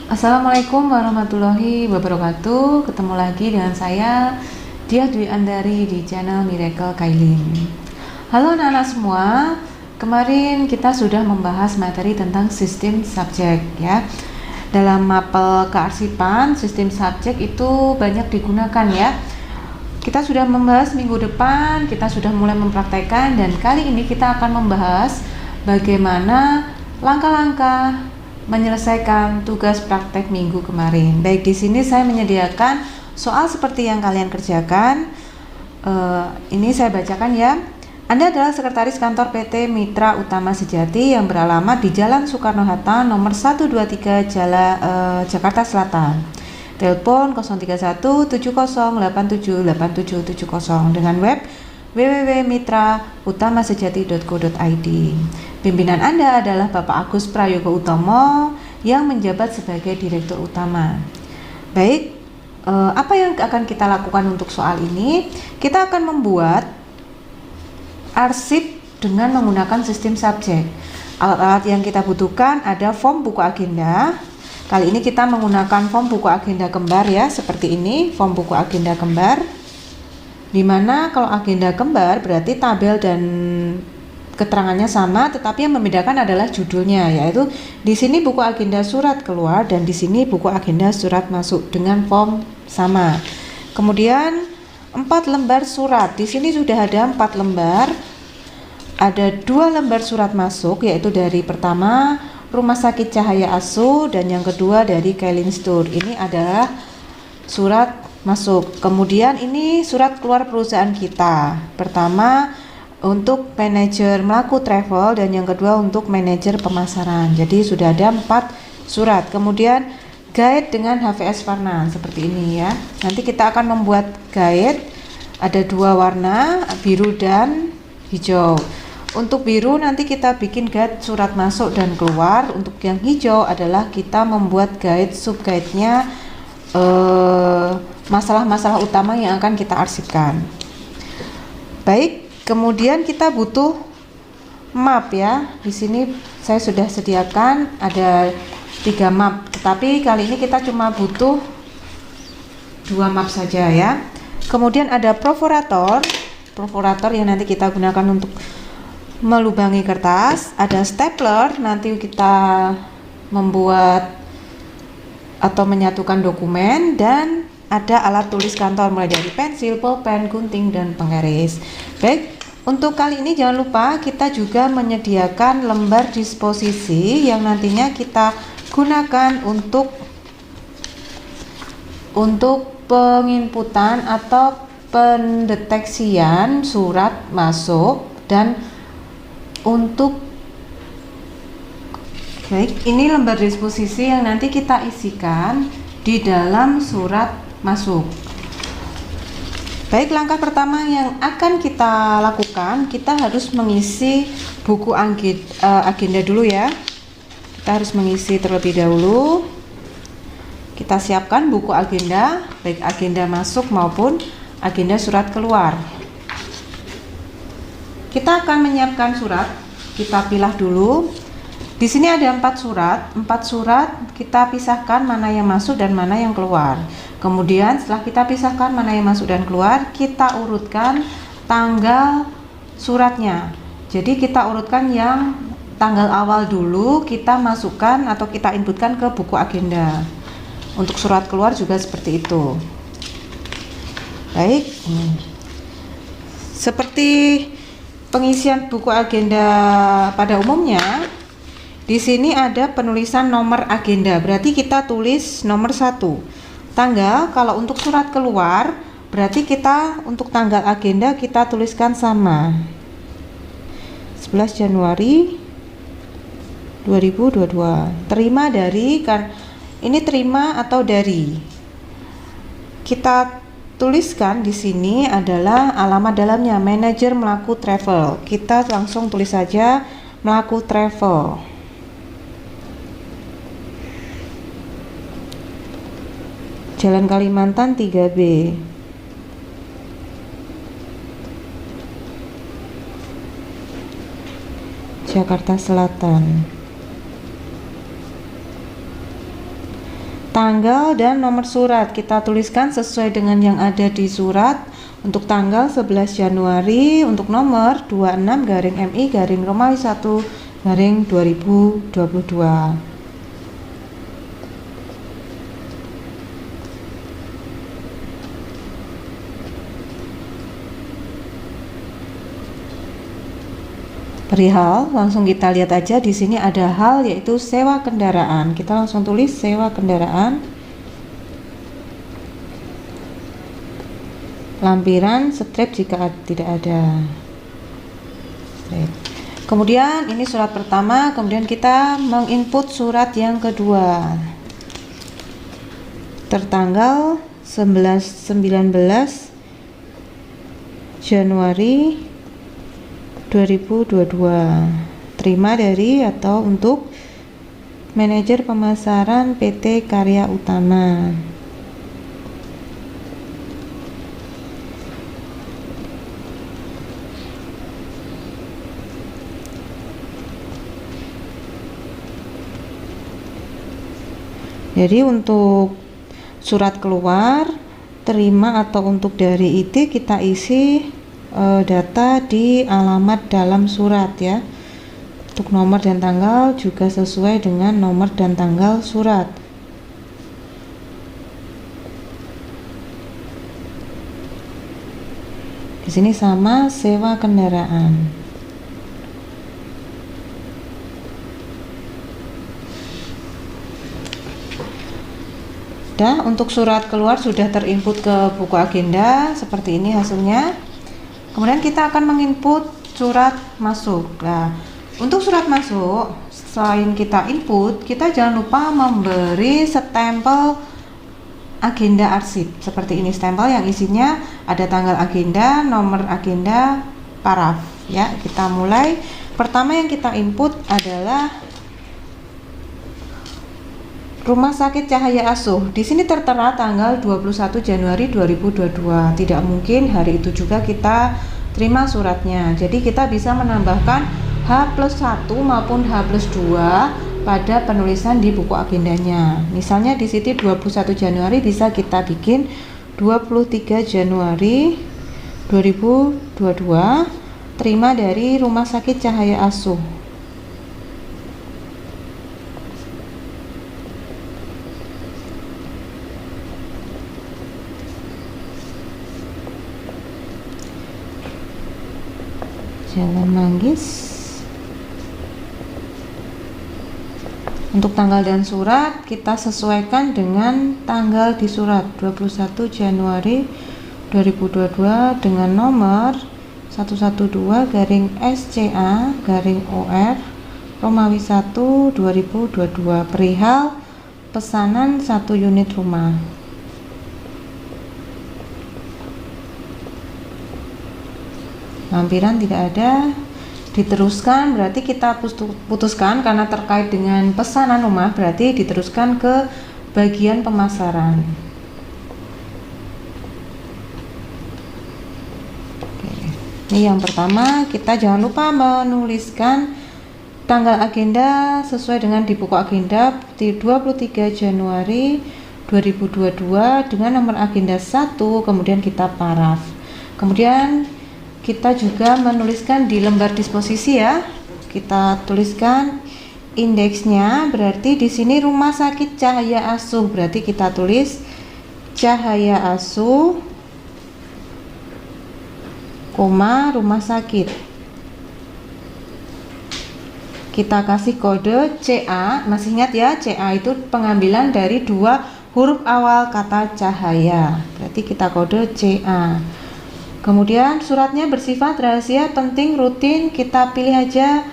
Assalamualaikum warahmatullahi wabarakatuh. Ketemu lagi dengan saya Diah Dwi Andari di channel Miracle Kailin. Halo anak-anak semua. Kemarin kita sudah membahas materi tentang sistem subjek ya. Dalam mapel kearsipan, sistem subjek itu banyak digunakan ya. Kita sudah membahas minggu depan, kita sudah mulai mempraktekkan, dan kali ini kita akan membahas bagaimana langkah-langkah menyelesaikan tugas praktek minggu kemarin. Baik, di sini saya menyediakan soal seperti yang kalian kerjakan. Ini saya bacakan ya. Anda adalah sekretaris kantor PT Mitra Utama Sejati yang beralamat di Jalan Soekarno-Hatta nomor 123 Jakarta Selatan. Telepon 031 70878770 dengan web www.mitrautamasejati.co.id. Pimpinan Anda adalah Bapak Agus Prayogo Utomo yang menjabat sebagai Direktur Utama. Baik, apa yang akan kita lakukan untuk soal ini? Kita akan membuat arsip dengan menggunakan sistem subjek. Alat-alat yang kita butuhkan ada form buku agenda. Kali ini kita menggunakan form buku agenda kembar ya, seperti ini, form buku agenda kembar. Dimana kalau agenda kembar berarti tabel dan keterangannya sama, tetapi yang membedakan adalah judulnya, yaitu di sini buku agenda surat keluar dan di sini buku agenda surat masuk dengan form sama. Kemudian 4 lembar surat. Di sini sudah ada 4 lembar. Ada 2 lembar surat masuk, yaitu dari pertama Rumah Sakit Cahaya Asu dan yang kedua dari Kailin Store. Ini adalah surat masuk. Kemudian ini surat keluar perusahaan kita. Pertama untuk manajer Melaku Travel dan yang kedua untuk manajer pemasaran. Jadi sudah ada 4 surat. Kemudian guide dengan HVS warna seperti ini ya. Nanti kita akan membuat guide, ada 2 warna, biru dan hijau. Untuk biru nanti kita bikin guide surat masuk dan keluar. Untuk yang hijau adalah kita membuat guide sub-guide-nya, masalah-masalah utama yang akan kita arsipkan. Baik, kemudian kita butuh map ya. Di sini saya sudah sediakan ada 3 map, tetapi kali ini kita cuma butuh 2 map saja ya. Kemudian ada perforator yang nanti kita gunakan untuk melubangi kertas. Ada stapler, nanti kita membuat atau menyatukan dokumen, dan ada alat tulis kantor mulai dari pensil, pulpen, gunting, dan penggaris. Baik, untuk kali ini jangan lupa kita juga menyediakan lembar disposisi yang nantinya kita gunakan untuk penginputan atau pendeteksian surat masuk dan baik, ini lembar disposisi yang nanti kita isikan di dalam surat masuk. Baik, langkah pertama yang akan kita lakukan, kita harus mengisi buku agenda dulu ya. Kita harus mengisi terlebih dahulu. Kita siapkan buku agenda, baik agenda masuk maupun agenda surat keluar. Kita akan menyiapkan surat, kita pilah dulu. Di sini ada 4 surat kita pisahkan mana yang masuk dan mana yang keluar. Kemudian setelah kita pisahkan mana yang masuk dan keluar, kita urutkan tanggal suratnya. Jadi kita urutkan yang tanggal awal dulu, kita masukkan atau kita inputkan ke buku agenda. Untuk surat keluar juga seperti itu. Baik, seperti pengisian buku agenda pada umumnya, di sini ada penulisan nomor agenda. Berarti kita tulis nomor 1. Tanggal, kalau untuk surat keluar, berarti kita untuk tanggal agenda kita tuliskan sama. 11 Januari 2022. Terima dari, ini terima atau dari. Kita tuliskan di sini adalah alamat dalamnya manajer Melaku Travel. Kita langsung tulis saja Melaku Travel. Jalan Kalimantan 3B. Jakarta Selatan. Tanggal dan nomor surat kita tuliskan sesuai dengan yang ada di surat. Untuk tanggal 11 Januari, untuk nomor 26-MI-Romawi 1-2022. Perihal, langsung kita lihat aja di sini ada hal yaitu sewa kendaraan. Kita langsung tulis sewa kendaraan. Lampiran strip jika tidak ada. Strip. Kemudian ini surat pertama, kemudian kita menginput surat yang kedua. Tertanggal 19 Januari 2022, terima dari atau untuk manajer pemasaran PT Karya Utama. Jadi untuk surat keluar, terima atau untuk dari IT kita isi data di alamat dalam surat ya. Untuk nomor dan tanggal juga sesuai dengan nomor dan tanggal surat. Di sini sama sewa kendaraan. Untuk surat keluar sudah terinput ke buku agenda seperti ini hasilnya. Kemudian kita akan menginput surat masuk. Nah, untuk surat masuk, selain kita input, kita jangan lupa memberi stempel agenda arsip. Seperti ini stempel yang isinya ada tanggal agenda, nomor agenda, paraf. Ya, kita mulai. Pertama yang kita input adalah Rumah Sakit Cahaya Asuh. Di sini tertera tanggal 21 Januari 2022. Tidak mungkin hari itu juga kita terima suratnya. Jadi kita bisa menambahkan H+1 maupun H+2 pada penulisan di buku agendanya. Misalnya di sini 21 Januari bisa kita bikin 23 Januari 2022, terima dari Rumah Sakit Cahaya Asuh. Jalan Manggis. Untuk tanggal dan surat kita sesuaikan dengan tanggal di surat 21 Januari 2022 dengan nomor 112-SCA-OR Romawi 1-2022 perihal pesanan 1 unit rumah. Lampiran tidak ada, diteruskan berarti kita putuskan karena terkait dengan pesanan rumah, berarti diteruskan ke bagian pemasaran. Oke. Ini yang pertama, kita jangan lupa menuliskan tanggal agenda sesuai dengan di buku agenda di 23 Januari 2022 dengan nomor agenda 1, kemudian kita paraf. Kemudian kita juga menuliskan di lembar disposisi ya. Kita tuliskan indeksnya, berarti di sini Rumah Sakit Cahaya Asuh, berarti kita tulis Cahaya Asuh, rumah sakit. Kita kasih kode CA, masih ingat ya, CA itu pengambilan dari 2 huruf awal kata cahaya, berarti kita kode CA. Kemudian suratnya bersifat rahasia, penting, rutin, kita pilih aja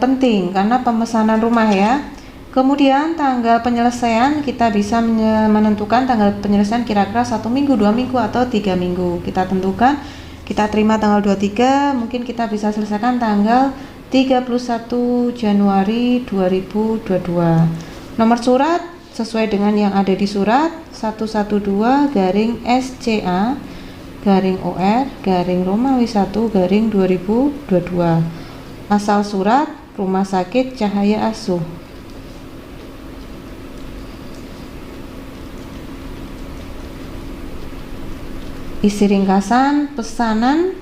penting karena pemesanan rumah ya. Kemudian tanggal penyelesaian kita bisa menentukan tanggal penyelesaian kira-kira 1 minggu, 2 minggu atau 3 minggu. Kita tentukan, kita terima tanggal 23, mungkin kita bisa selesaikan tanggal 31 Januari 2022. Nomor surat sesuai dengan yang ada di surat 112-SCA-OR-Romawi 1-2022. Asal surat Rumah Sakit Cahaya Asuh. isi ringkasan pesanan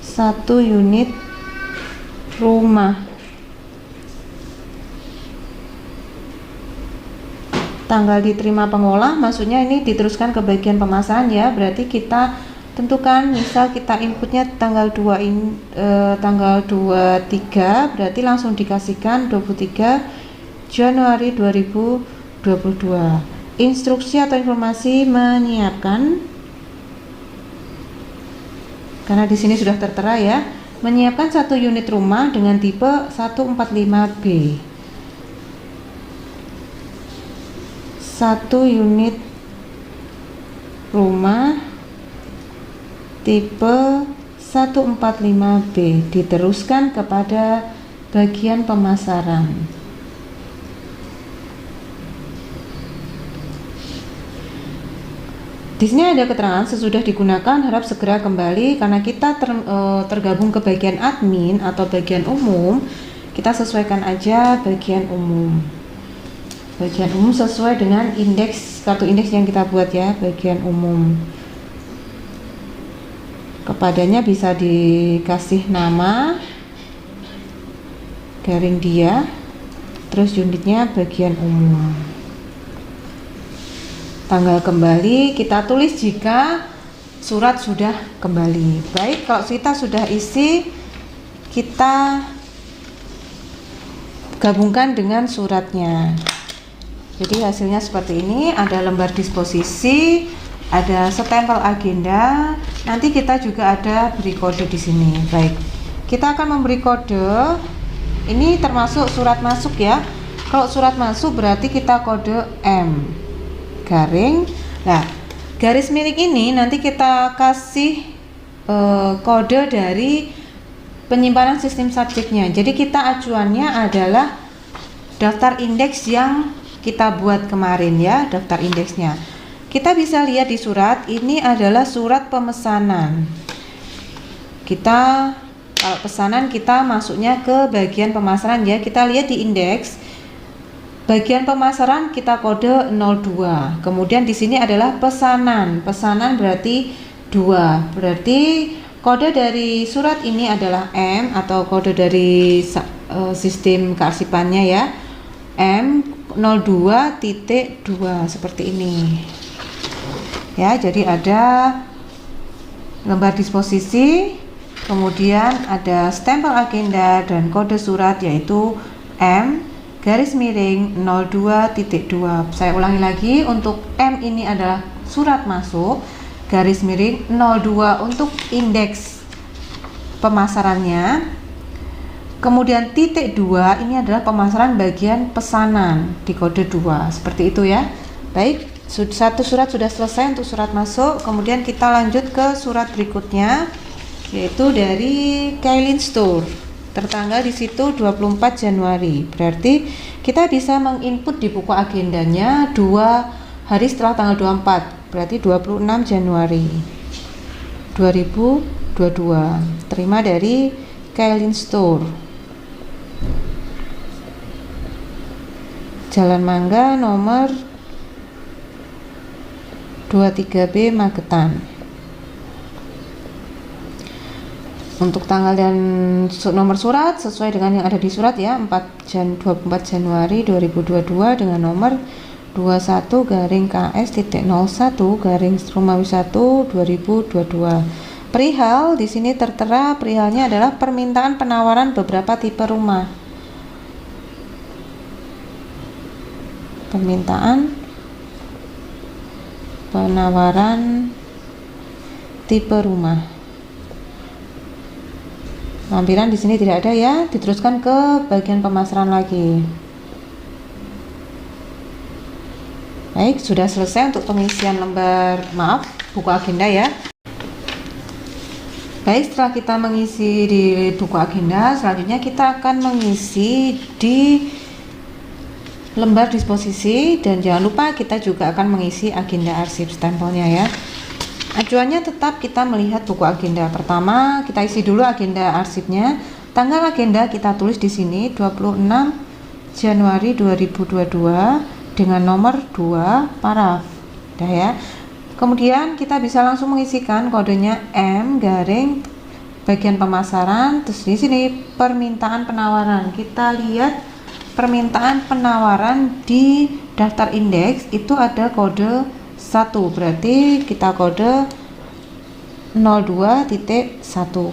1 unit rumah. Tanggal diterima pengolah, maksudnya ini diteruskan ke bagian pemasaran ya, berarti kita tentukan, misal kita inputnya tanggal 23, berarti langsung dikasihkan 23 Januari 2022. Instruksi atau informasi menyiapkan, karena di sini sudah tertera ya, menyiapkan 1 unit rumah dengan tipe 145B. 1 unit rumah tipe 145B diteruskan kepada bagian pemasaran. Di sini ada keterangan sesudah digunakan harap segera kembali, karena kita tergabung ke bagian admin atau bagian umum, kita sesuaikan aja bagian umum. Bagian umum sesuai dengan indeks, kartu indeks yang kita buat ya, bagian umum. Kepadanya bisa dikasih nama, garing dia, terus unitnya bagian umum. Tanggal kembali kita tulis jika surat sudah kembali. Baik, kalau kita sudah isi, kita gabungkan dengan suratnya. Jadi hasilnya seperti ini, ada lembar disposisi, ada stempel agenda. Nanti kita juga ada beri kode di sini. Baik, kita akan memberi kode. Ini termasuk surat masuk ya. Kalau surat masuk berarti kita kode M garing. Nah, garis miring ini nanti kita kasih kode dari penyimpanan sistem subjeknya. Jadi kita acuannya adalah daftar indeks yang kita buat kemarin ya, daftar indeksnya. Kita bisa lihat di surat, ini adalah surat pemesanan. Kita kalau pesanan kita masuknya ke bagian pemasaran ya. Kita lihat di indeks bagian pemasaran kita kode 02. Kemudian di sini adalah pesanan. Pesanan berarti 2. Berarti kode dari surat ini adalah M, atau kode dari sistem kearsipannya ya, M02.2 seperti ini ya. Jadi ada lembar disposisi, kemudian ada stempel agenda dan kode surat yaitu M garis miring 02.2. Saya ulangi lagi, untuk M ini adalah surat masuk, garis miring 02 untuk indeks pemasarannya. Kemudian titik 2 ini adalah pemasaran bagian pesanan di kode 2, seperti itu ya. Baik, satu surat sudah selesai untuk surat masuk. Kemudian kita lanjut ke surat berikutnya, yaitu dari Kailin Store. Tertanggal di situ 24 Januari. Berarti kita bisa menginput di buku agendanya 2 hari setelah tanggal 24. Berarti 26 Januari 2022. Terima dari Kailin Store. Jalan Mangga nomor 23B Magetan. Untuk tanggal dan nomor surat sesuai dengan yang ada di surat ya, 24 Januari 2022 dengan nomor 21-KS.01-Romawi 1 Perihal di sini tertera, perihalnya adalah permintaan penawaran beberapa tipe rumah. Permintaan penawaran tipe rumah. Lampiran di sini tidak ada ya, diteruskan ke bagian pemasaran lagi. Baik, sudah selesai untuk pengisian buku agenda ya. Baik, setelah kita mengisi di buku agenda, selanjutnya kita akan mengisi di lembar disposisi, dan jangan lupa kita juga akan mengisi agenda arsip stempelnya ya. Acuannya tetap kita melihat buku agenda. Pertama, kita isi dulu agenda arsipnya. Tanggal agenda kita tulis di sini 26 Januari 2022 dengan nomor 2 paraf. Dah ya. Kemudian kita bisa langsung mengisikan kodenya M garing bagian pemasaran, terus di sini permintaan penawaran. Kita lihat permintaan penawaran di daftar indeks itu ada kode 1, berarti kita kode 02.1.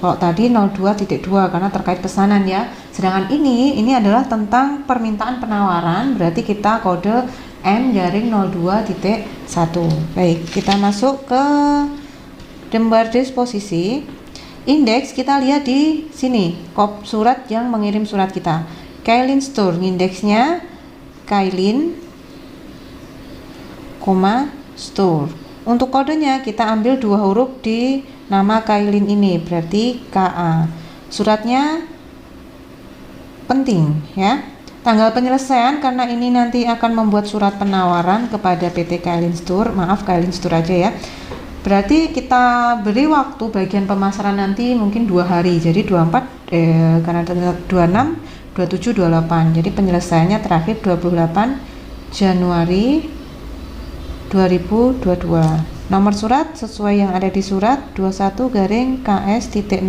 Kalau tadi 02.2 karena terkait pesanan ya. Sedangkan ini adalah tentang permintaan penawaran, berarti kita kode M garing 02.1. Baik, kita masuk ke lembar disposisi. Indeks kita lihat di sini, kop surat yang mengirim surat kita. Kailin Store, indeksnya Kailin, store. Untuk kodenya kita ambil 2 huruf di nama Kailin ini, berarti KA. Suratnya penting ya. Tanggal penyelesaian karena ini nanti akan membuat surat penawaran kepada PT Kailin Store, maaf Kailin Store aja ya. Berarti kita beri waktu bagian pemasaran nanti mungkin 2 hari, jadi 24 karena 26, 27, 28. Jadi penyelesaiannya terakhir 28 Januari 2022. Nomor surat sesuai yang ada di surat 21 garing KS.01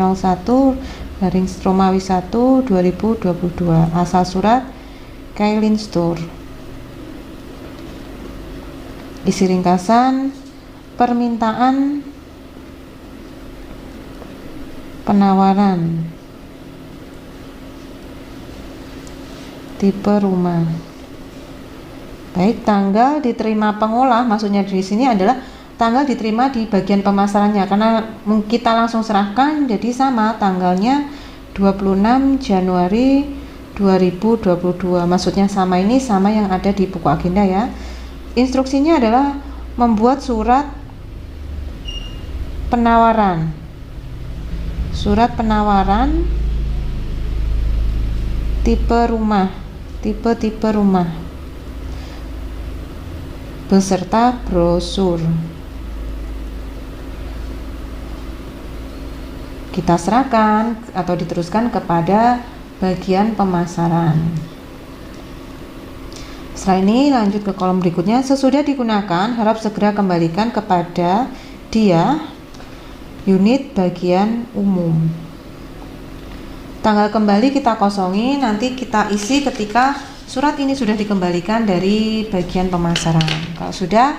garing Romawi 1 2022. Asal surat Kailin Store. Isi ringkasan permintaan penawaran tipe rumah. Baik, tanggal diterima pengolah, maksudnya di sini adalah tanggal diterima di bagian pemasarannya karena kita langsung serahkan, jadi sama tanggalnya 26 Januari 2022. Maksudnya sama, ini sama yang ada di buku agenda ya. Instruksinya adalah membuat surat penawaran. Surat penawaran tipe rumah, tipe rumah beserta brosur. Kita serahkan atau diteruskan kepada bagian pemasaran. Setelah ini lanjut ke kolom berikutnya. Sesudah digunakan, harap segera kembalikan kepada dia unit bagian umum. Tanggal kembali kita kosongi, nanti kita isi ketika surat ini sudah dikembalikan dari bagian pemasaran. Kalau sudah,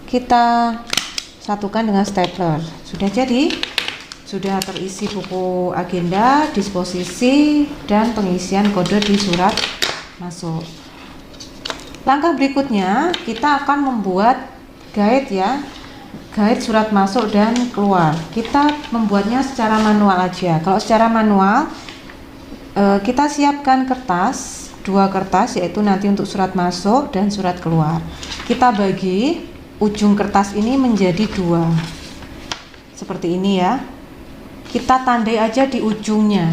kita satukan dengan stapler. Sudah jadi, sudah terisi buku agenda, disposisi, dan pengisian kode di surat masuk. Langkah berikutnya, kita akan membuat guide ya, guide surat masuk dan keluar. Kita membuatnya secara manual aja. Kalau secara manual, kita siapkan kertas, 2 kertas, yaitu nanti untuk surat masuk dan surat keluar. Kita bagi ujung kertas ini menjadi 2, seperti ini ya. Kita tandai aja di ujungnya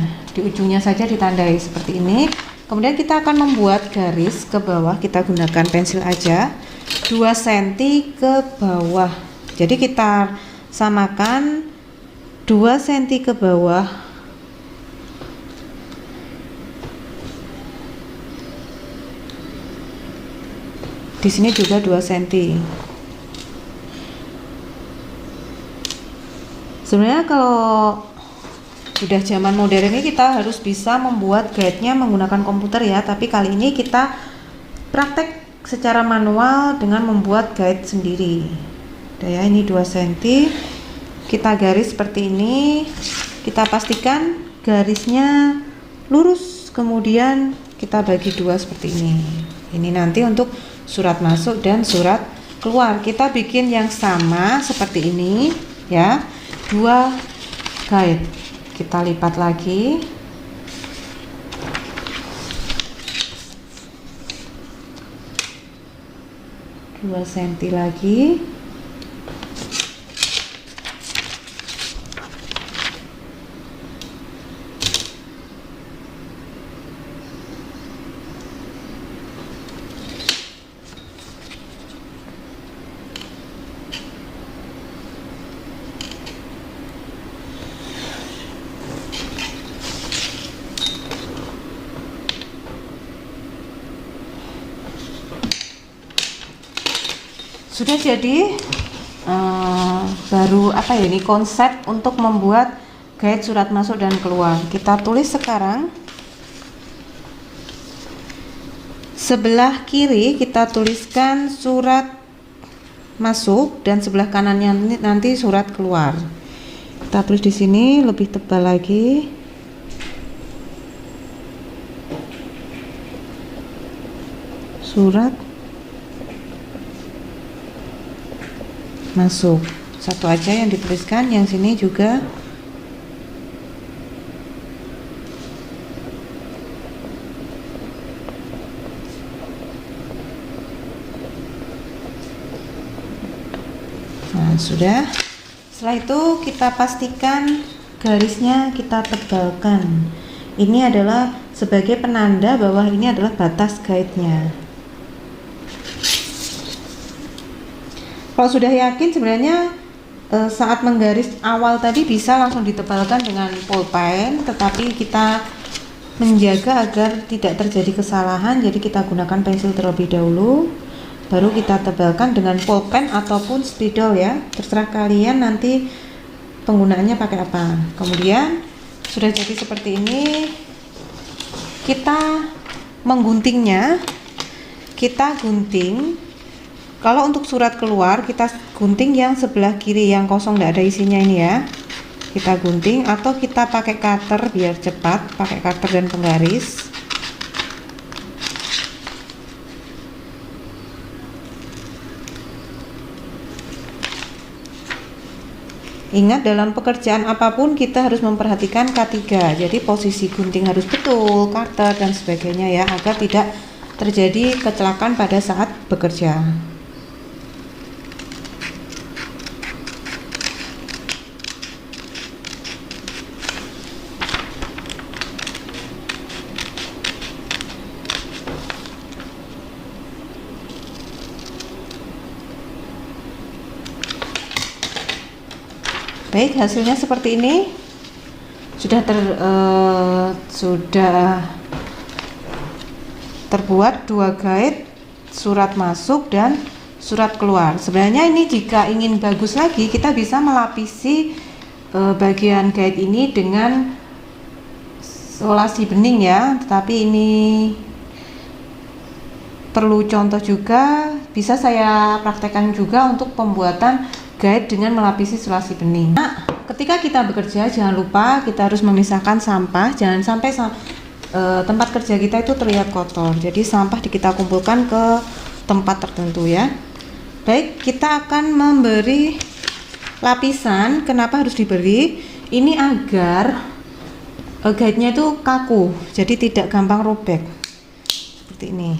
saja ditandai seperti ini. Kemudian kita akan membuat garis ke bawah, kita gunakan pensil aja 2 cm ke bawah. Jadi kita samakan 2 cm ke bawah di sini juga 2 cm. Sebenarnya kalau sudah zaman modern ini kita harus bisa membuat guide-nya menggunakan komputer ya, tapi kali ini kita praktek secara manual dengan membuat guide sendiri. Udah ya, ini 2 cm, kita garis seperti ini, kita pastikan garisnya lurus, kemudian kita bagi 2 seperti ini. Ini nanti untuk surat masuk dan surat keluar. Kita bikin yang sama seperti ini ya, 2 guide. Kita lipat lagi, dua senti lagi, sudah jadi baru apa ya, ini konsep untuk membuat guide surat masuk dan keluar. Kita tulis sekarang. Sebelah kiri kita tuliskan surat masuk dan sebelah kanannya nanti surat keluar. Kita tulis di sini lebih tebal lagi. Surat masuk. Satu aja yang dituliskan, yang sini juga. Nah, sudah. Setelah itu kita pastikan garisnya kita tebalkan. Ini adalah sebagai penanda bahwa ini adalah batas guide-nya. Kalau sudah yakin sebenarnya saat menggaris awal tadi bisa langsung ditebalkan dengan pulpen, tetapi kita menjaga agar tidak terjadi kesalahan, jadi kita gunakan pensil terlebih dahulu. Baru kita tebalkan dengan pulpen ataupun spidol ya, terserah kalian nanti penggunaannya pakai apa. Kemudian sudah jadi seperti ini, kita mengguntingnya. Kita gunting. Kalau untuk surat keluar kita gunting yang sebelah kiri yang kosong, tidak ada isinya ini ya. Kita gunting atau kita pakai cutter biar cepat, pakai cutter dan penggaris. Ingat, dalam pekerjaan apapun kita harus memperhatikan K3. Jadi posisi gunting harus betul, cutter dan sebagainya ya, agar tidak terjadi kecelakaan pada saat bekerja. Baik, hasilnya seperti ini. Sudah terbuat dua guide, surat masuk dan surat keluar. Sebenarnya ini jika ingin bagus lagi, kita bisa melapisi bagian guide ini dengan solasi bening ya. Tetapi ini perlu contoh juga, bisa saya praktekkan juga untuk pembuatan guide dengan melapisi solasi bening. Nah, ketika kita bekerja jangan lupa kita harus memisahkan sampah, jangan sampai tempat kerja kita itu terlihat kotor. Jadi sampah kita kumpulkan ke tempat tertentu ya. Baik, kita akan memberi lapisan. Kenapa harus diberi? Ini agar guide-nya itu kaku, jadi tidak gampang robek. Seperti ini.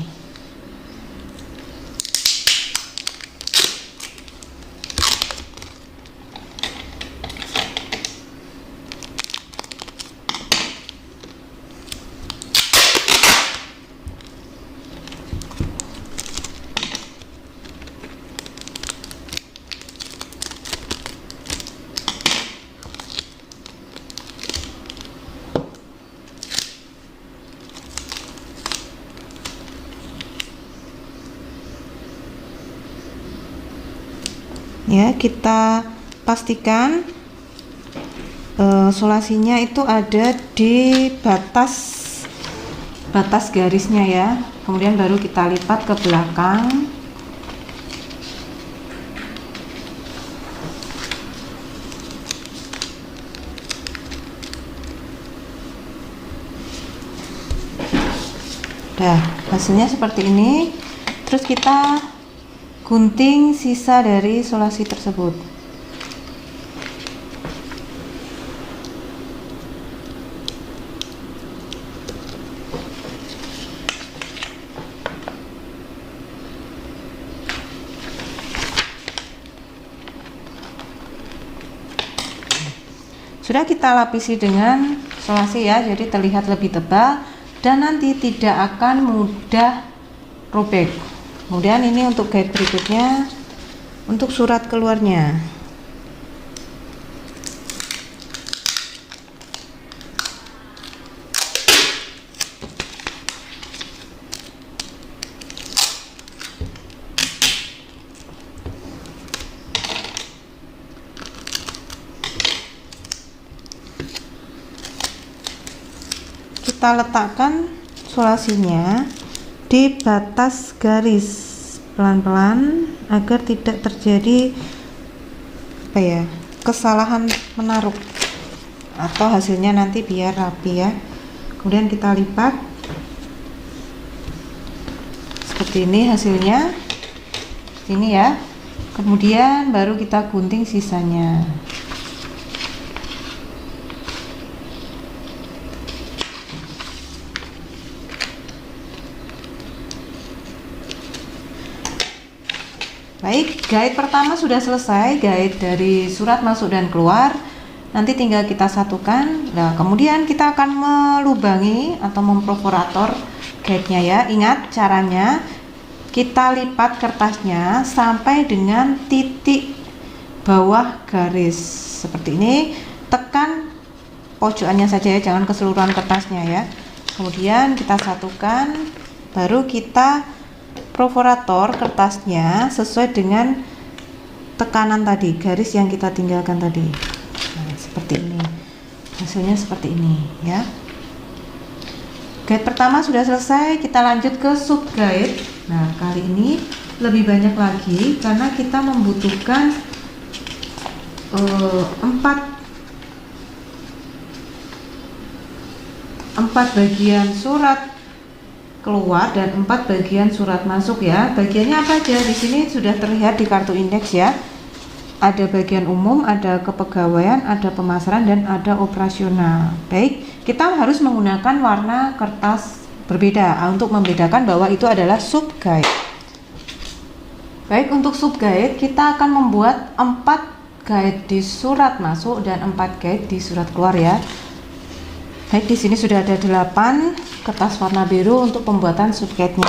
Ya, kita pastikan solasinya itu ada di batas garisnya ya. Kemudian baru kita lipat ke belakang. Nah, hasilnya seperti ini. Terus kita gunting sisa dari solasi tersebut. Sudah kita lapisi dengan solasi ya, jadi terlihat lebih tebal dan nanti tidak akan mudah robek. Kemudian ini untuk guide berikutnya, untuk surat keluarnya. kita letakkan sulasinya di batas garis pelan-pelan agar tidak terjadi kesalahan menaruh atau hasilnya nanti biar rapi ya. Kemudian kita lipat seperti ini hasilnya, ini ya. Kemudian baru kita gunting sisanya. Baik, guide pertama sudah selesai, guide dari surat masuk dan keluar. Nanti tinggal kita satukan. Nah, kemudian kita akan melubangi atau memperforator guide-nya ya. Ingat caranya, kita lipat kertasnya sampai dengan titik bawah garis. Seperti ini, tekan pojokannya saja ya, jangan keseluruhan kertasnya ya. Kemudian kita satukan, baru kita perforator kertasnya sesuai dengan tekanan tadi, garis yang kita tinggalkan tadi. Nah, seperti ini hasilnya, seperti ini ya. Guide pertama sudah selesai, kita lanjut ke sub guide. Nah, kali ini lebih banyak lagi karena kita membutuhkan 4 bagian surat keluar dan 4 bagian surat masuk ya. Bagiannya apa aja? Di sini sudah terlihat di kartu indeks ya. Ada bagian umum, ada kepegawaian, ada pemasaran, dan ada operasional. Baik, kita harus menggunakan warna kertas berbeda untuk membedakan bahwa itu adalah sub guide. Baik, untuk sub guide kita akan membuat 4 guide di surat masuk dan 4 guide di surat keluar ya. Baik, di sini sudah ada 8 kertas warna biru untuk pembuatan sub guide-nya.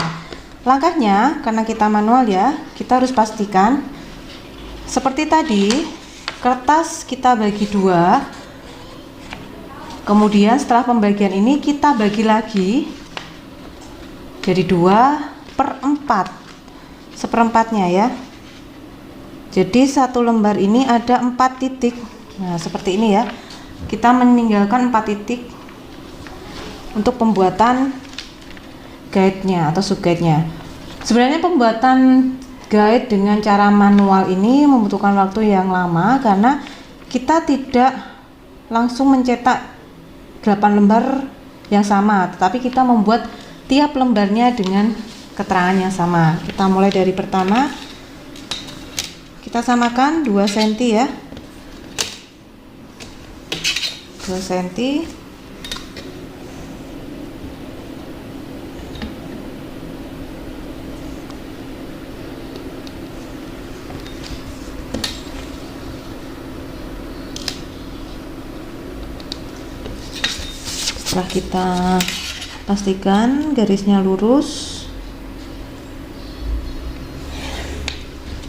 Langkahnya, karena kita manual ya, kita harus pastikan seperti tadi, kertas kita bagi 2. Kemudian setelah pembagian ini kita bagi lagi jadi 2/4, seperempatnya ya. Jadi satu lembar ini ada 4 titik. Nah, seperti ini ya. Kita meninggalkan 4 titik untuk pembuatan guide-nya atau sub guide-nya. Sebenarnya pembuatan guide dengan cara manual ini membutuhkan waktu yang lama karena kita tidak langsung mencetak 8 lembar yang sama, tetapi kita membuat tiap lembarnya dengan keterangan yang sama. Kita mulai dari pertama, kita samakan 2 cm ya, 2 cm. Setelah kita pastikan garisnya lurus,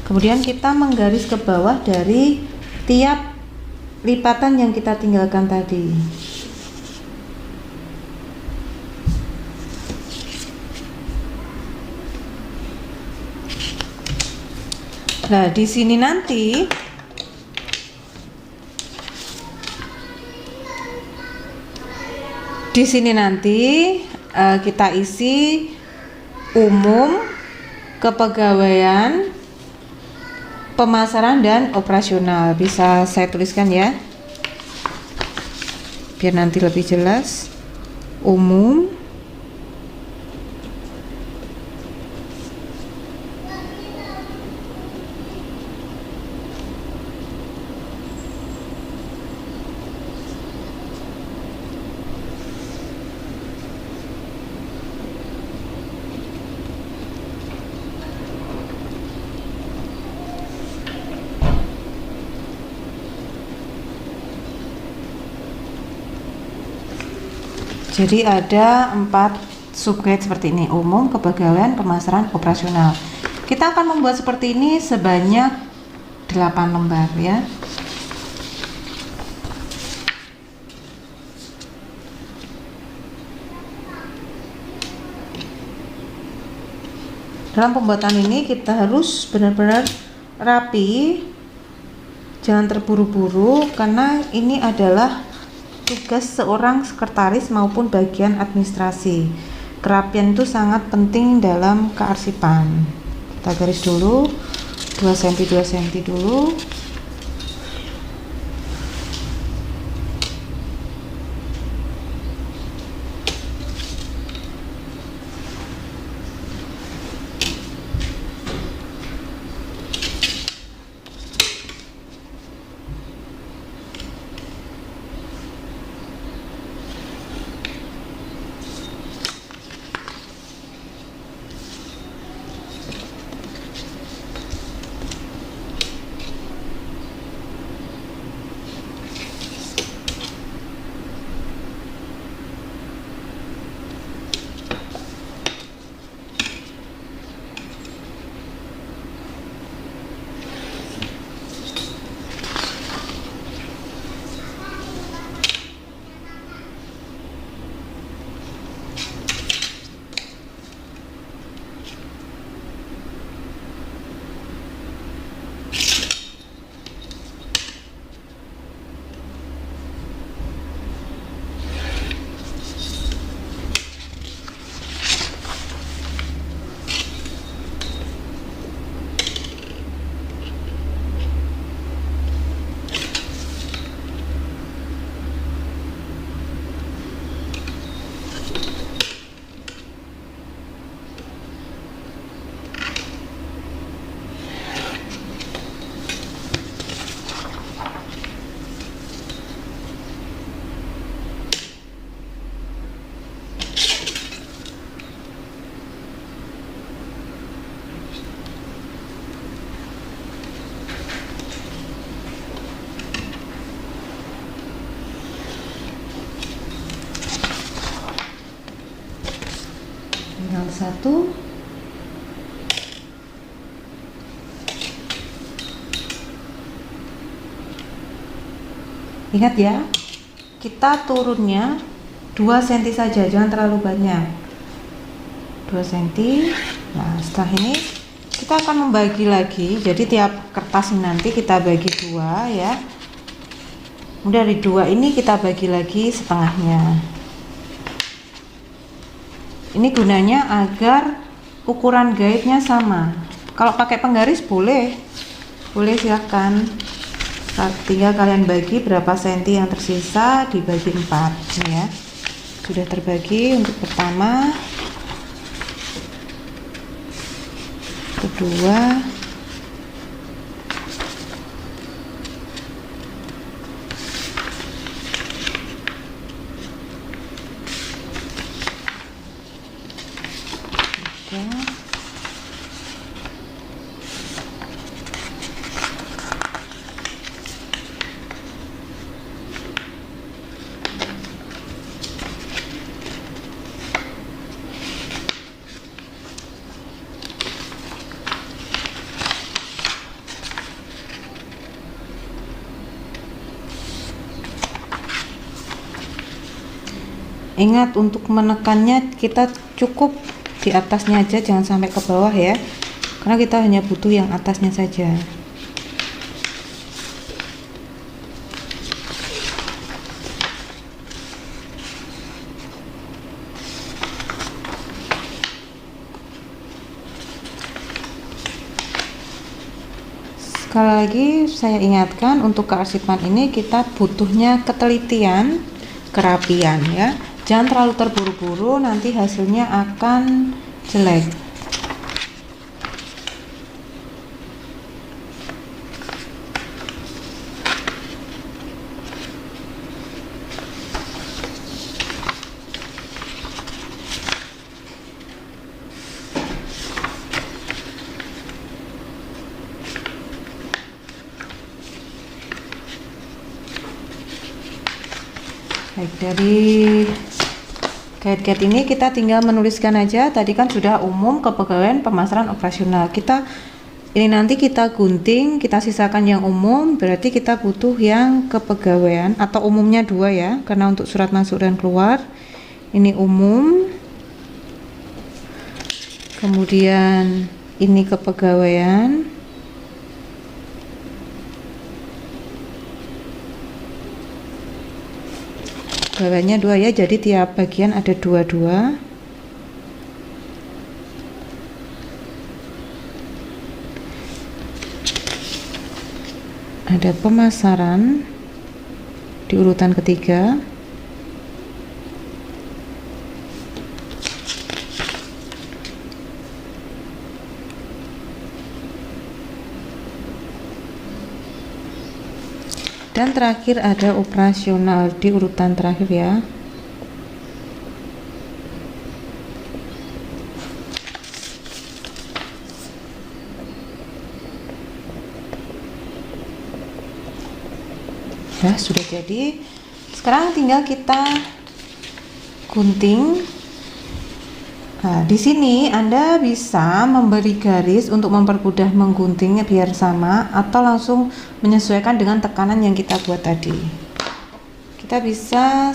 kemudian kita menggaris ke bawah dari tiap lipatan yang kita tinggalkan tadi. Nah, di sini nanti kita isi umum, kepegawaian, pemasaran, dan operasional. Bisa saya tuliskan ya, biar nanti lebih jelas. Umum, jadi ada 4 subguide seperti ini: umum, kepegawaian, pemasaran, operasional. Kita akan membuat seperti ini sebanyak 8 lembar ya. Dalam pembuatan ini kita harus benar-benar rapi, jangan terburu-buru karena ini adalah tugas seorang sekretaris maupun bagian administrasi. Kerapian itu sangat penting dalam kearsipan. Kita garis dulu 2 cm 2 cm dulu. Tinggal satu. Ingat ya, kita turunnya 2 cm saja, jangan terlalu banyak. 2 cm. Nah, setelah ini kita akan membagi lagi. Jadi tiap kertas ini nanti kita bagi 2 ya. Kemudian dari 2 ini kita bagi lagi setengahnya. Ini gunanya agar ukuran guide-nya sama. Kalau pakai penggaris boleh silahkan. Tinggal kalian bagi berapa senti yang tersisa dibagi 4 ini ya. Sudah terbagi untuk pertama, kedua, ketiga. Ingat untuk menekannya kita cukup di atasnya aja, jangan sampai ke bawah ya, karena kita hanya butuh yang atasnya saja. Sekali lagi saya ingatkan, untuk kearsipan ini kita butuhnya ketelitian, kerapian ya. Jangan terlalu terburu-buru, nanti hasilnya akan jelek. Baik, dari guide-guide ini kita tinggal menuliskan aja. Tadi kan sudah umum, kepegawaian, pemasaran, operasional. Ini nanti kita gunting, kita sisakan yang umum, berarti kita butuh yang kepegawaian, atau umumnya 2 ya, karena untuk surat masuk dan keluar. Ini umum, kemudian ini kepegawaian, bawahnya 2 ya, jadi tiap bagian ada 2 ada pemasaran di urutan ketiga, dan terakhir ada operasional di urutan terakhir ya. Ya, sudah jadi. Sekarang tinggal kita gunting. Nah, di sini Anda bisa memberi garis untuk mempermudah mengguntingnya biar sama, atau langsung menyesuaikan dengan tekanan yang kita buat tadi. Kita bisa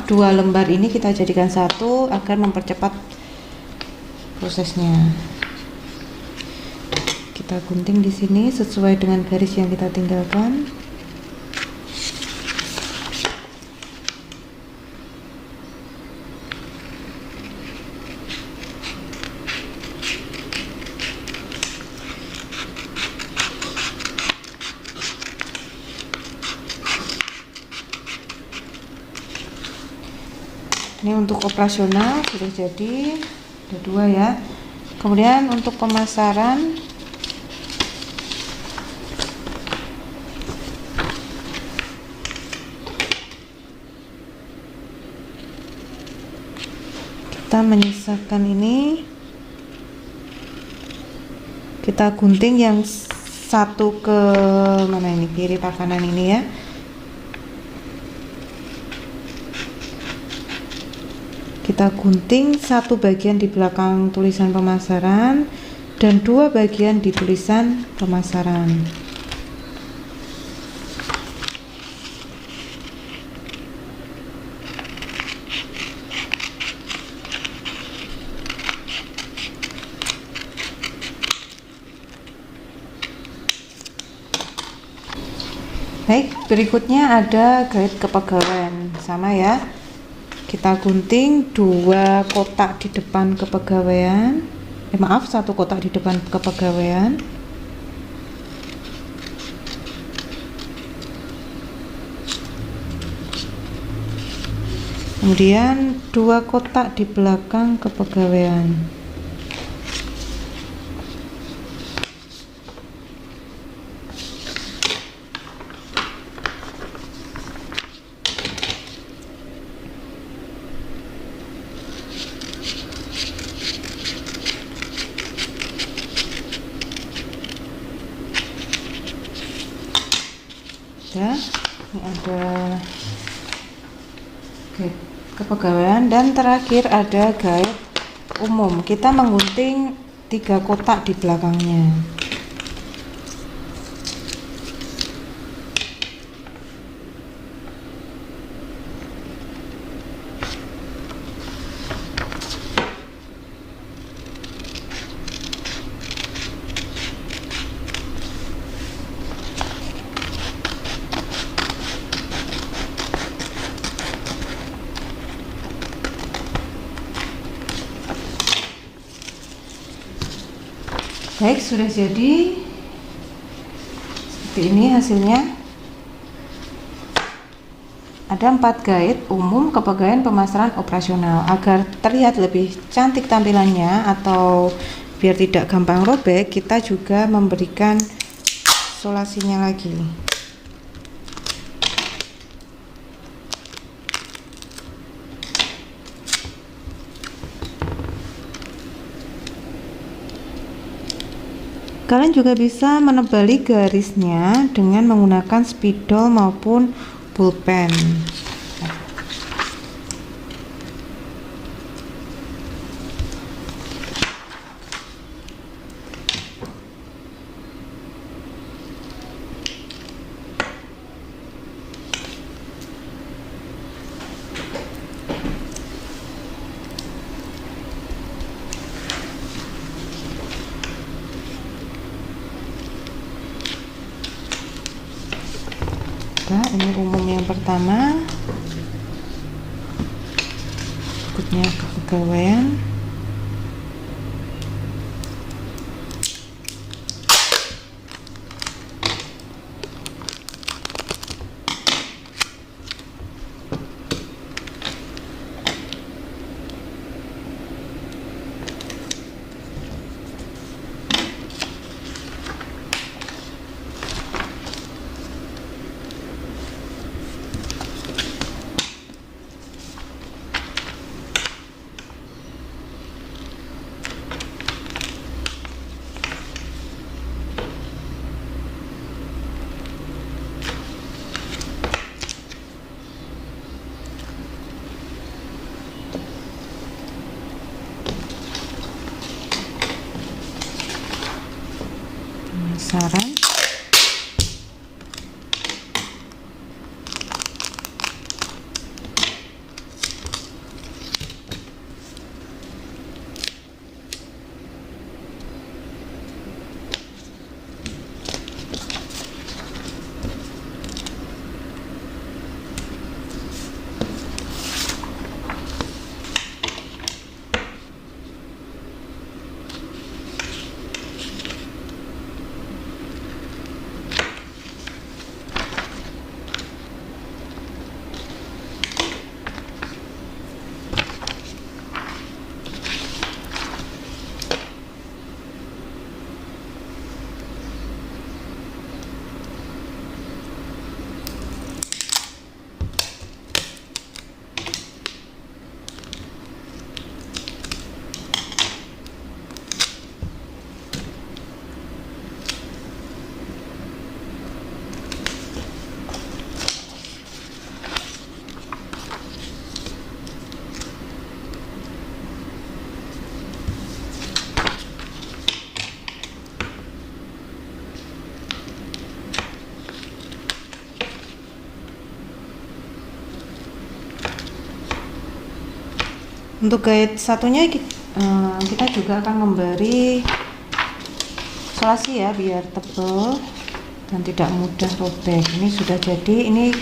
dua lembar ini kita jadikan satu agar mempercepat prosesnya. Kita gunting di sini sesuai dengan garis yang kita tinggalkan. Ini untuk operasional sudah jadi, ada 2 ya. Kemudian untuk pemasaran kita menyisakan ini, kita gunting yang satu ke mana ini, kiri atau kanan ini ya. Kita gunting satu bagian di belakang tulisan pemasaran dan 2 bagian di tulisan pemasaran. Baik, berikutnya ada guide kepegawaian, sama ya. Kita gunting 2 kotak di depan kepegawaian, satu kotak di depan kepegawaian. Kemudian 2 kotak di belakang kepegawaian. Ya, ini ada kepegawaian, dan terakhir ada guide umum. Kita menggunting 3 kotak di belakangnya. Baik, sudah jadi seperti ini hasilnya. Ada 4 guide umum, kepegawaian, pemasaran, operasional. Agar terlihat lebih cantik tampilannya atau biar tidak gampang robek, kita juga memberikan solasinya lagi. Kalian juga bisa menebali garisnya dengan menggunakan spidol maupun pulpen. juga. Ini umum yang pertama, berikutnya kepegawaian. Pemasaran. Untuk guide satunya kita juga akan memberi isolasi ya, biar tebal dan tidak mudah robek. Ini sudah jadi, ini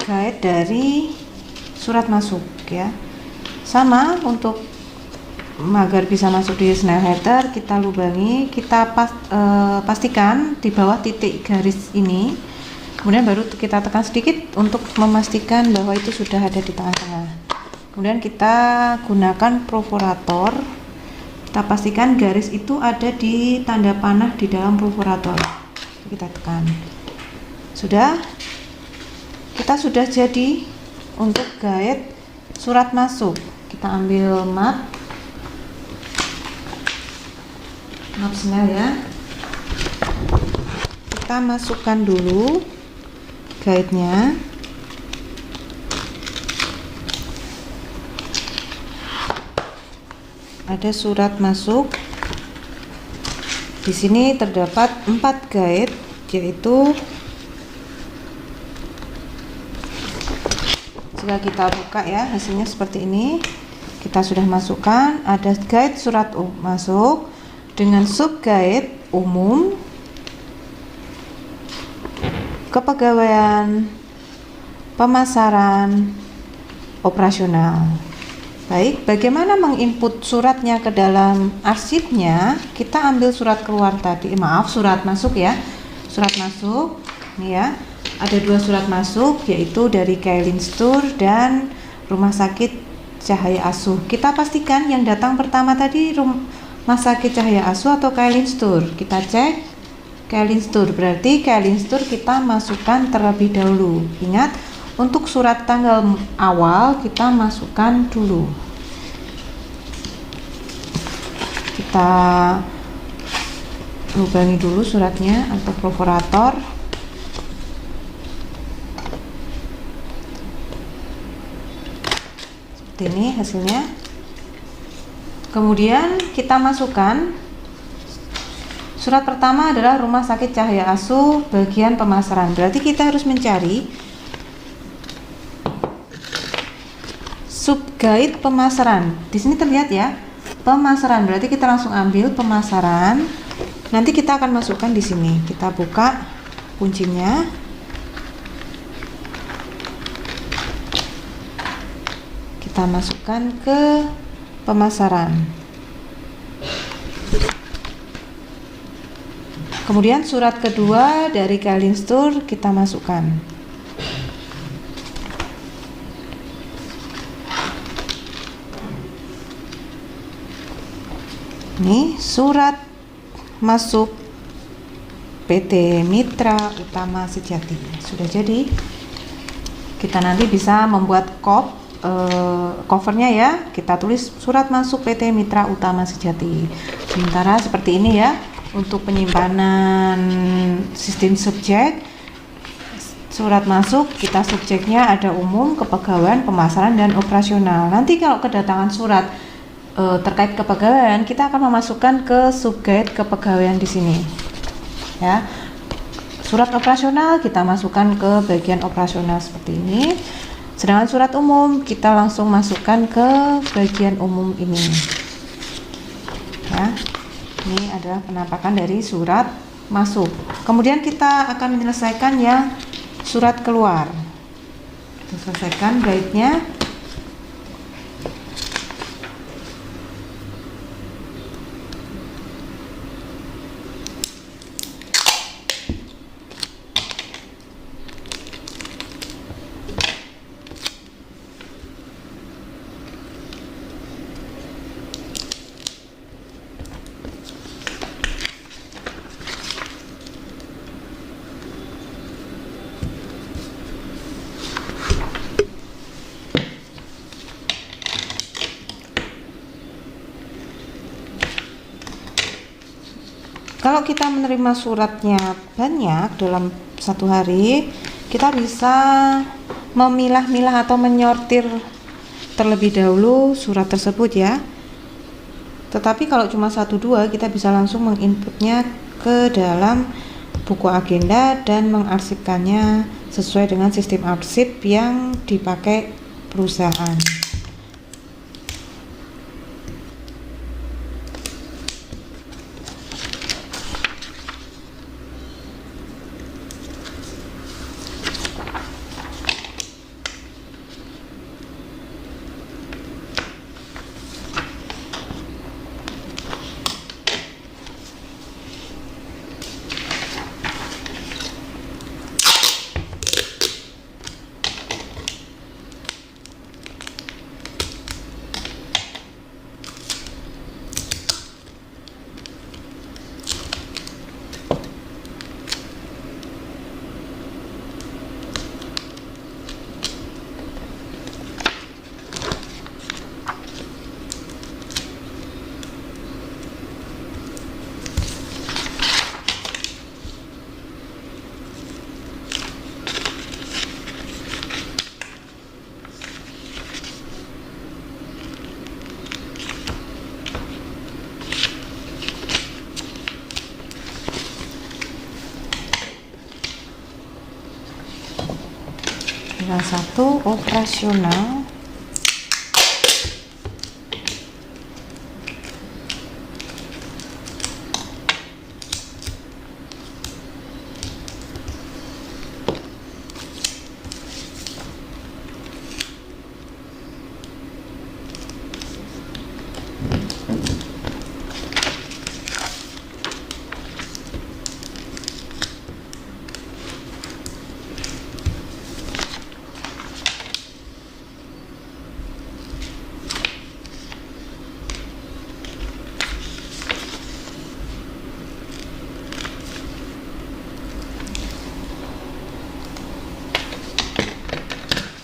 guide dari surat masuk ya. Sama untuk agar bisa masuk di snail header, kita lubangi, kita pastikan di bawah titik garis ini, kemudian baru kita tekan sedikit untuk memastikan bahwa itu sudah ada di tengah-tengah. Kemudian kita gunakan perforator, kita pastikan garis itu ada di tanda panah di dalam perforator. Kita tekan. Kita sudah jadi untuk guide surat masuk. Kita ambil map snail ya. Kita masukkan dulu guide-nya. Ada surat masuk. Di sini terdapat 4 guide, yaitu jika kita buka ya, hasilnya seperti ini. Kita sudah masukkan, ada guide surat masuk dengan sub guide umum, kepegawaian, pemasaran, operasional. Baik, bagaimana menginput suratnya ke dalam arsipnya? Kita ambil surat keluar tadi, surat masuk ya. Surat masuk, ini ya. Ada 2 surat masuk, yaitu dari Kailin Store dan Rumah Sakit Cahaya Asuh. Kita pastikan yang datang pertama tadi Rumah Sakit Cahaya Asuh atau Kailin Store. Kita cek Kailin Store, berarti Kailin Store kita masukkan terlebih dahulu. Ingat, untuk surat tanggal awal kita masukkan dulu. Kita lubangi dulu suratnya atau perforator. Seperti ini hasilnya. Kemudian kita masukkan surat pertama adalah Rumah Sakit Cahaya Asuh bagian pemasaran. Berarti kita harus mencari subguide pemasaran. Di sini terlihat ya, pemasaran. Berarti kita langsung ambil pemasaran. Nanti kita akan masukkan di sini. Kita buka kuncinya. kita masukkan ke pemasaran. Kemudian surat kedua dari Kailin Store kita masukkan. Ini surat masuk PT Mitra Utama Sejati sudah jadi. Kita nanti bisa membuat covernya ya, kita tulis surat masuk PT Mitra Utama Sejati. Sementara seperti ini ya, untuk penyimpanan sistem subjek, surat masuk kita subjeknya ada umum, kepegawaian, pemasaran, dan operasional. Nanti kalau kedatangan surat terkait kepegawaian, kita akan memasukkan ke subguide kepegawaian di sini ya. Surat operasional kita masukkan ke bagian operasional seperti ini. Sedangkan surat umum kita langsung masukkan ke bagian umum ini ya. Ini adalah penampakan dari surat masuk. Kemudian kita akan menyelesaikan yang surat keluar. Kita selesaikan guide-nya. Kalau kita menerima suratnya banyak dalam satu hari, kita bisa memilah-milah atau menyortir terlebih dahulu surat tersebut ya. Tetapi kalau cuma 1-2, kita bisa langsung menginputnya ke dalam buku agenda dan mengarsipkannya sesuai dengan sistem arsip yang dipakai perusahaan. Yang satu operasional.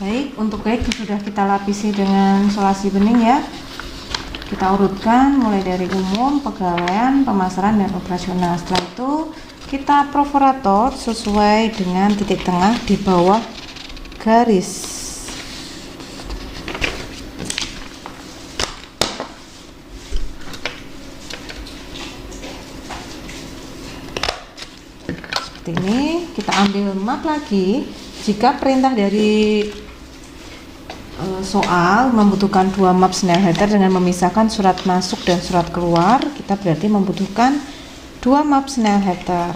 Baik, untuk guide sudah kita lapisi dengan solasi bening ya. Kita urutkan mulai dari umum, pegawaian, pemasaran, dan operasional. Setelah itu kita perforator sesuai dengan titik tengah di bawah garis. Seperti ini, kita ambil map lagi. Jika perintah dari soal membutuhkan 2 map Snellheader dengan memisahkan surat masuk dan surat keluar, kita berarti membutuhkan 2 map Snellheader.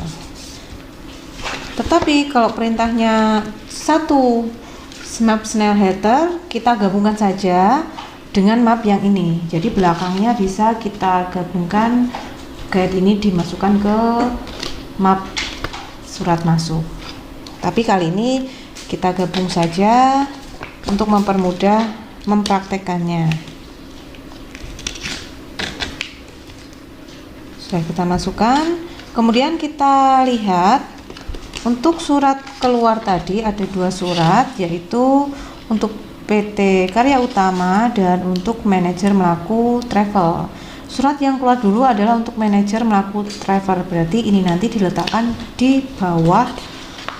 Tetapi kalau perintahnya satu map snail header kita gabungkan saja dengan map yang ini. Jadi belakangnya bisa kita gabungkan, guide ini dimasukkan ke map surat masuk. Tapi kali ini kita gabung saja untuk mempermudah mempraktekkannya. Sudah kita masukkan, kemudian kita lihat untuk surat keluar tadi ada 2 surat, yaitu untuk PT Karya Utama dan untuk manajer melaku travel. Surat yang keluar dulu adalah untuk manajer melaku travel, berarti ini nanti diletakkan di bawah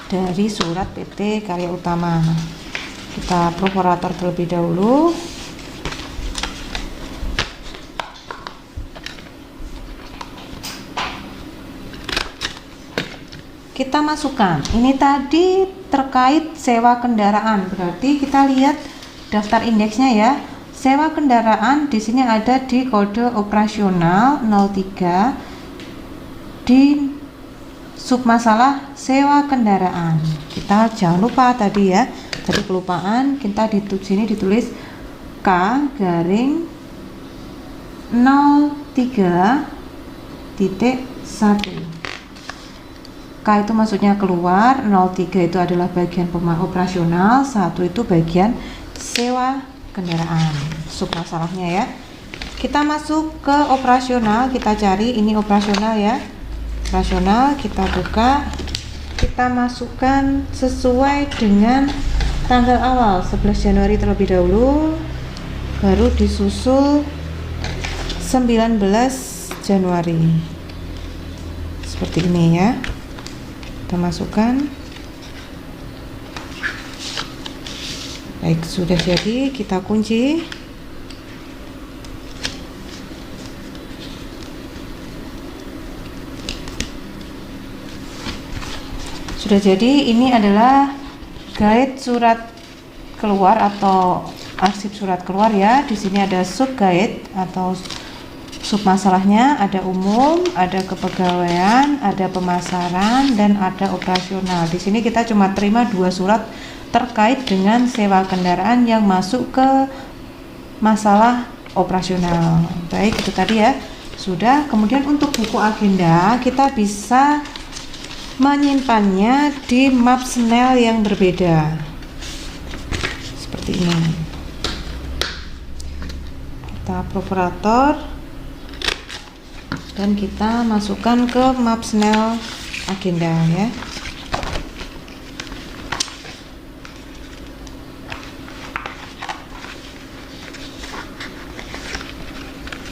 dari surat PT Karya Utama. Kita perforator terlebih dahulu. Kita masukkan, ini tadi terkait sewa kendaraan, berarti kita lihat daftar indeksnya ya. Sewa kendaraan di sini ada di kode operasional 03 di submasalah sewa kendaraan. Kita jangan lupa tadi ya, tadi kelupaan, kita di sini ditulis K garing 03.1. K itu maksudnya keluar, 03 itu adalah bagian operasional, 1 itu bagian sewa kendaraan. Submasalahnya ya. Kita masuk ke operasional, kita cari ini operasional ya. Operasional kita buka, kita masukkan sesuai dengan tanggal awal 11 Januari terlebih dahulu, baru disusul 19 Januari seperti ini ya. Kita masukkan. Baik, sudah jadi, kita kunci. Sudah jadi, ini adalah guide surat keluar atau arsip surat keluar ya. Di sini ada sub guide atau sub masalahnya, ada umum, ada kepegawaian, ada pemasaran, dan ada operasional. Di sini kita cuma terima 2 surat terkait dengan sewa kendaraan yang masuk ke masalah operasional. Baik, itu tadi ya. Sudah. Kemudian untuk buku agenda kita bisa menyimpannya di map snail yang berbeda seperti ini. Kita perforator dan kita masukkan ke map snail agenda ya.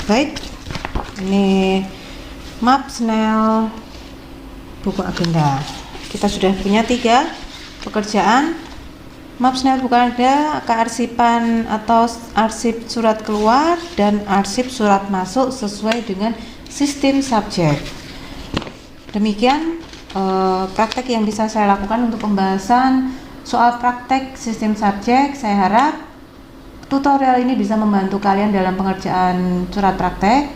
Baik, ini map snail buku agenda. Kita sudah punya 3 pekerjaan: map snail buku agenda, kearsipan atau arsip surat keluar, dan arsip surat masuk sesuai dengan sistem subjek. Demikian praktek yang bisa saya lakukan untuk pembahasan soal praktek sistem subjek. Saya harap tutorial ini bisa membantu kalian dalam pengerjaan surat praktek,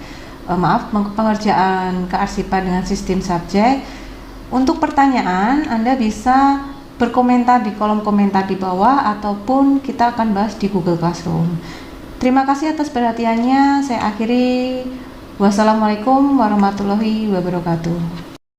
pengerjaan kearsipan dengan sistem subjek. Untuk pertanyaan, Anda bisa berkomentar di kolom komentar di bawah ataupun kita akan bahas di Google Classroom. Terima kasih atas perhatiannya. Saya akhiri. Wassalamualaikum warahmatullahi wabarakatuh.